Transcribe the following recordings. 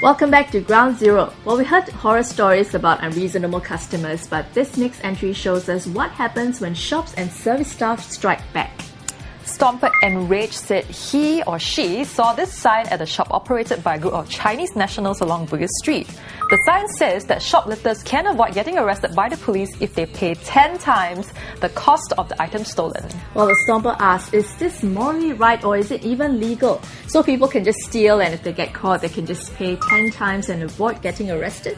Welcome back to Ground Zero. Well, we heard horror stories about unreasonable customers, but this next entry shows us what happens when shops and service staff strike back. Stomper enraged said he or she saw this sign at a shop operated by a group of Chinese nationals along Bugis Street. The sign says that shoplifters can avoid getting arrested by the police if they pay 10 times the cost of the item stolen. Well, the Stomper asked, is this morally right or is it even legal? So people can just steal, and if they get caught, they can just pay 10 times and avoid getting arrested?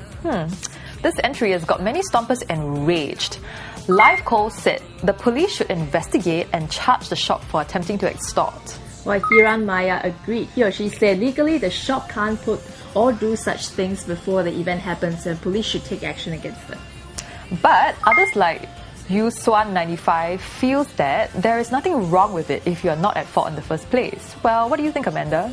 This entry has got many Stompers enraged. Live Coal said the police should investigate and charge the shop for attempting to extort. Well, Hiran Maya agreed. He or she said legally the shop can't put or do such things before the event happens, and police should take action against them. But others like Yuswan95 feels that there is nothing wrong with it if you are not at fault in the first place. Well, what do you think, Amanda?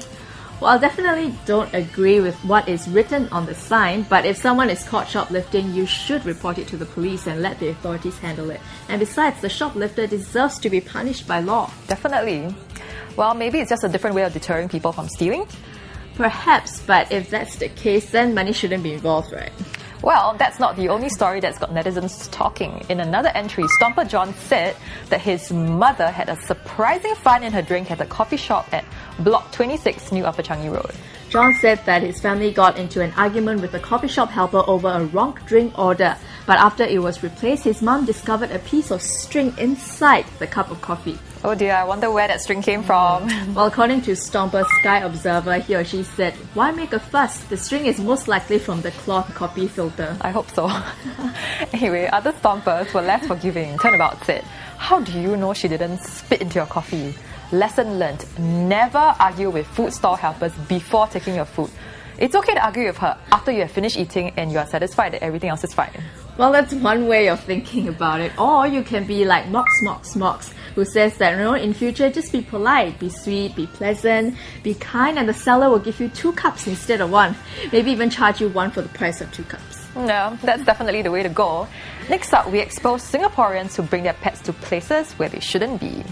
Well, I definitely don't agree with what is written on the sign, but if someone is caught shoplifting, you should report it to the police and let the authorities handle it. And besides, the shoplifter deserves to be punished by law. Definitely. Well, maybe it's just a different way of deterring people from stealing? Perhaps, but if that's the case, then money shouldn't be involved, right? Well, that's not the only story that's got netizens talking. In another entry, Stomper John said that his mother had a surprising find in her drink at a coffee shop at Block 26 New Upper Changi Road. John said that his family got into an argument with the coffee shop helper over a wrong drink order, but after it was replaced, his mum discovered a piece of string inside the cup of coffee. Oh dear, I wonder where that string came from. Well, according to Stomper Sky Observer, he or she said, why make a fuss? The string is most likely from the cloth coffee filter. I hope so. Anyway, other Stompers were less forgiving. Turnabout said, how do you know she didn't spit into your coffee? Lesson learned, never argue with food stall helpers before taking your food. It's okay to argue with her after you have finished eating and you are satisfied that everything else is fine. Well, that's one way of thinking about it. Or you can be like Mox, who says that, in future, just be polite, be sweet, be pleasant, be kind, and the seller will give you 2 cups instead of 1. Maybe even charge you 1 for the price of 2 cups. No, that's definitely the way to go. Next up, we expose Singaporeans who bring their pets to places where they shouldn't be.